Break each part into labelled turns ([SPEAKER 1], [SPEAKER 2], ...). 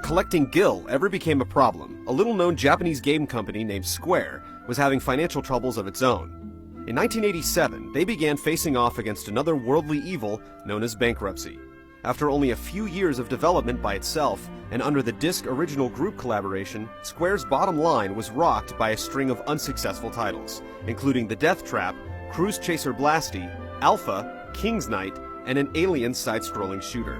[SPEAKER 1] collecting gil ever became a problem, a little-known Japanese game company named Square was having financial troubles of its own. In 1987, they began facing off against another worldly evil known as bankruptcy. After only a few years of development by itself, and under the Disc Original Group collaboration, Square's bottom line was rocked by a string of unsuccessful titles, including The Death Trap, Cruise Chaser Blasty, Alpha, King's Knight, and an alien side-scrolling shooter.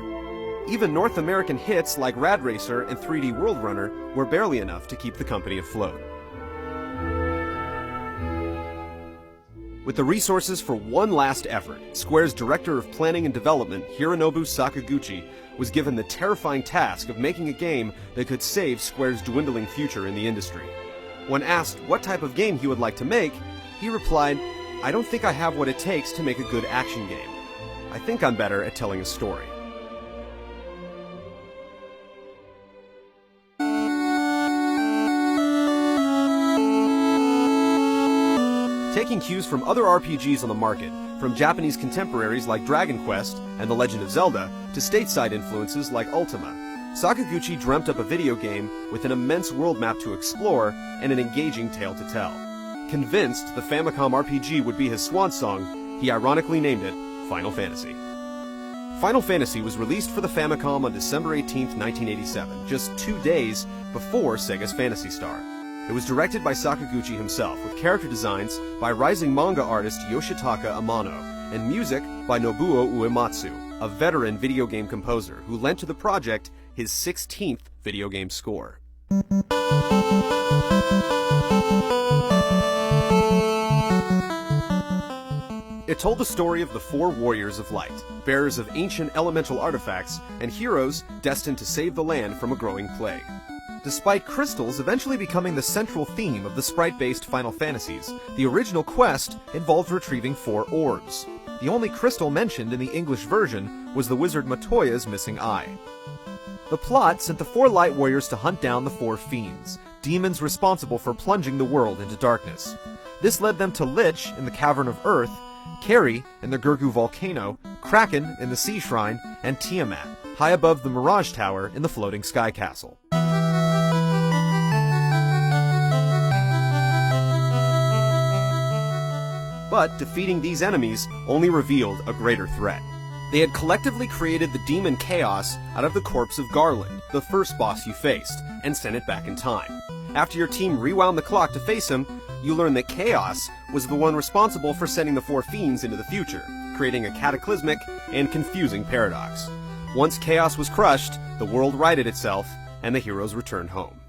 [SPEAKER 1] Even North American hits like Rad Racer and 3D World Runner were barely enough to keep the company afloat. With the resources for one last effort, Square's Director of Planning and Development, Hironobu Sakaguchi, was given the terrifying task of making a game that could save Square's dwindling future in the industry. When asked what type of game he would like to make, he replied, "I don't think I have what it takes to make a good action game. I think I'm better at telling a story." Taking cues from other RPGs on the market, from Japanese contemporaries like Dragon Quest and The Legend of Zelda, to stateside influences like Ultima, Sakaguchi dreamt up a video game with an immense world map to explore and an engaging tale to tell. Convinced the Famicom RPG would be his swan song, he ironically named it Final Fantasy. Final Fantasy was released for the Famicom on December 18, 1987, just 2 days before Sega's Phantasy Star. It was directed by Sakaguchi himself, with character designs by rising manga artist Yoshitaka Amano, and music by Nobuo Uematsu, a veteran video game composer who lent to the project his 16th video game score. It told the story of the four warriors of light, bearers of ancient elemental artifacts, and heroes destined to save the land from a growing plague. Despite crystals eventually becoming the central theme of the sprite-based Final Fantasies, the original quest involved retrieving 4 orbs. The only crystal mentioned in the English version was the wizard Matoya's missing eye. The plot sent the 4 light warriors to hunt down the 4 fiends, demons responsible for plunging the world into darkness. This led them to Lich in the Cavern of Earth, Keri in the Gurgu Volcano, Kraken in the Sea Shrine, and Tiamat, high above the Mirage Tower in the Floating Sky Castle. But defeating these enemies only revealed a greater threat. They had collectively created the demon Chaos out of the corpse of Garland, the first boss you faced, and sent it back in time. After your team rewound the clock to face him, you learn that Chaos was the one responsible for sending the 4 fiends into the future, creating a cataclysmic and confusing paradox. Once Chaos was crushed, the world righted itself, and the heroes returned home.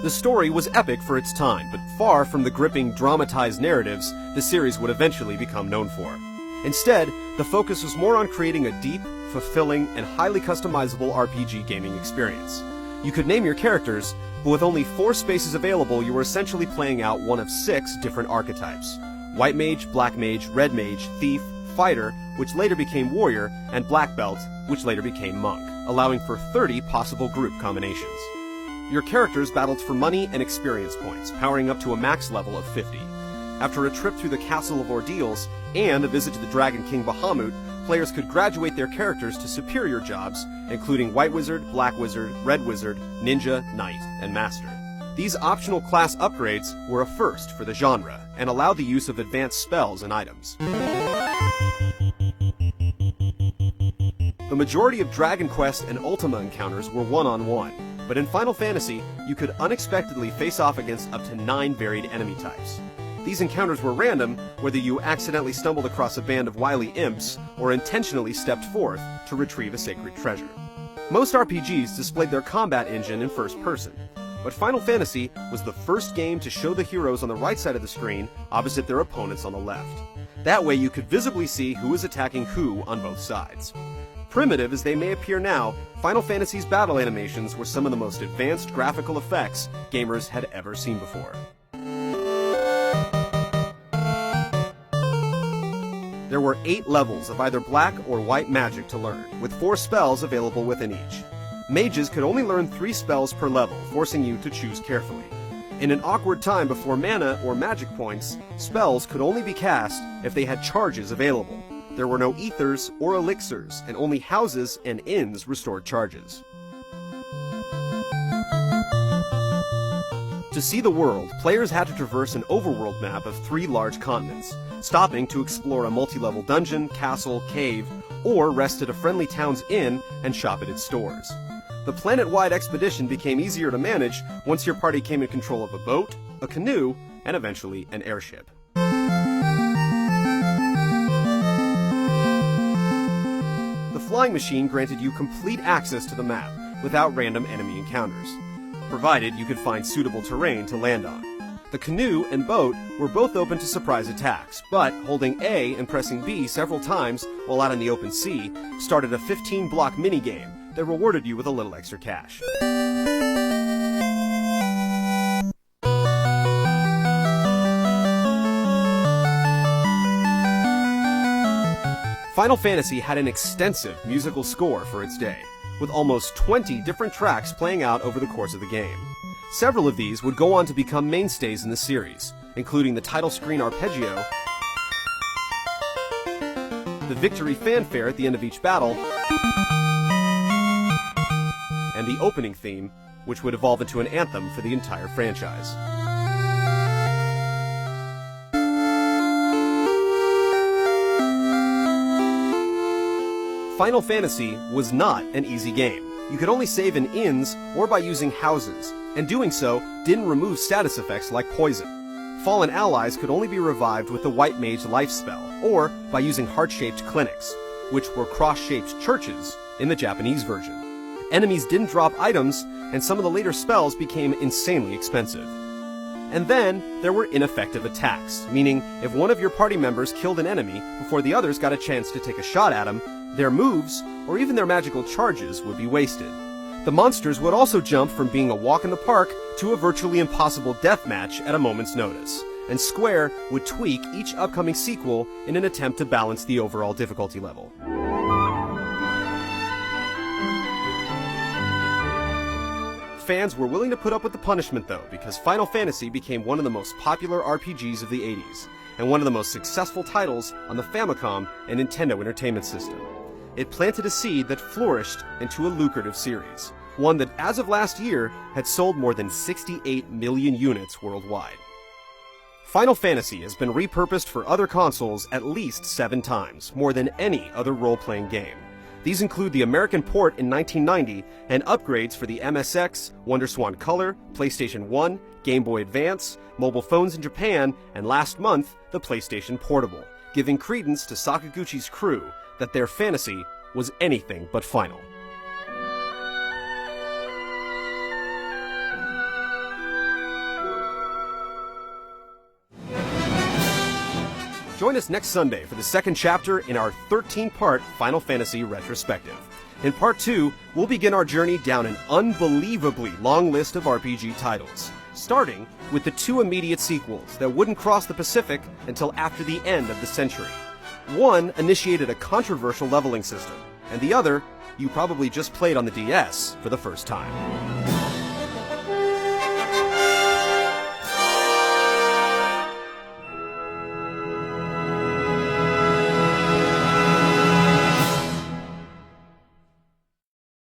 [SPEAKER 1] The story was epic for its time, but far from the gripping, dramatized narratives the series would eventually become known for. Instead, the focus was more on creating a deep, fulfilling, and highly customizable RPG gaming experience. You could name your characters, but with only 4 spaces available, you were essentially playing out one of 6 different archetypes: White Mage, Black Mage, Red Mage, Thief, Fighter, which later became Warrior, and Black Belt, which later became Monk, allowing for 30 possible group combinations. Your characters battled for money and experience points, powering up to a max level of 50. After a trip through the Castle of Ordeals and a visit to the Dragon King Bahamut, players could graduate their characters to superior jobs, including White Wizard, Black Wizard, Red Wizard, Ninja, Knight, and Master. These optional class upgrades were a first for the genre, and allowed the use of advanced spells and items. The majority of Dragon Quest and Ultima encounters were one-on-one, but in Final Fantasy, you could unexpectedly face off against up to 9 varied enemy types. These encounters were random, whether you accidentally stumbled across a band of wily imps, or intentionally stepped forth to retrieve a sacred treasure. Most RPGs displayed their combat engine in first person, but Final Fantasy was the first game to show the heroes on the right side of the screen opposite their opponents on the left. That way you could visibly see who is attacking who on both sides. Primitive as they may appear now, Final Fantasy's battle animations were some of the most advanced graphical effects gamers had ever seen before. There were 8 levels of either black or white magic to learn, with 4 spells available within each. Mages could only learn 3 spells per level, forcing you to choose carefully. In an awkward time before mana or magic points, spells could only be cast if they had charges available. there were no ethers or elixirs, and only houses and inns restored charges. To see the world, players had to traverse an overworld map of 3 large continents, stopping to explore a multi-level dungeon, castle, cave, or rest at a friendly town's inn and shop at its stores. The planet-wide expedition became easier to manage once your party came in control of a boat, a canoe, and eventually an airship. The flying machine granted you complete access to the map without random enemy encounters, provided you could find suitable terrain to land on. The canoe and boat were both open to surprise attacks, but holding A and pressing B several times while out in the open sea started a 15-block minigame that rewarded you with a little extra cash. Final Fantasy had an extensive musical score for its day, with almost 20 different tracks playing out over the course of the game. Several of these would go on to become mainstays in the series, including the title screen arpeggio, the victory fanfare at the end of each battle, and the opening theme, which would evolve into an anthem for the entire franchise. Final Fantasy was not an easy game. You could only save in inns or by using houses, and doing so didn't remove status effects like poison. Fallen allies could only be revived with the White Mage life spell, or by using heart-shaped clinics, which were cross-shaped churches in the Japanese version. Enemies didn't drop items, and some of the later spells became insanely expensive. And then there were ineffective attacks, meaning if one of your party members killed an enemy before the others got a chance to take a shot at him, their moves, or even their magical charges, would be wasted. The monsters would also jump from being a walk in the park to a virtually impossible deathmatch at a moment's notice, and Square would tweak each upcoming sequel in an attempt to balance the overall difficulty level. Fans were willing to put up with the punishment though, because Final Fantasy became one of the most popular RPGs of the 80s, and one of the most successful titles on the Famicom and Nintendo Entertainment System. It planted a seed that flourished into a lucrative series, one that as of last year had sold more than 68 million units worldwide. Final Fantasy has been repurposed for other consoles at least 7 times, more than any other role-playing game. These include the American port in 1990 and upgrades for the MSX, WonderSwan Color, PlayStation 1, Game Boy Advance, mobile phones in Japan, and last month, the PlayStation Portable, giving credence to Sakaguchi's crew that their fantasy was anything but final. Join us next Sunday for the second chapter in our 13-part Final Fantasy retrospective. In Part 2, we'll begin our journey down an unbelievably long list of RPG titles, starting with the 2 immediate sequels that wouldn't cross the Pacific until after the end of the century. One initiated a controversial leveling system, and the other you probably just played on the DS for the first time.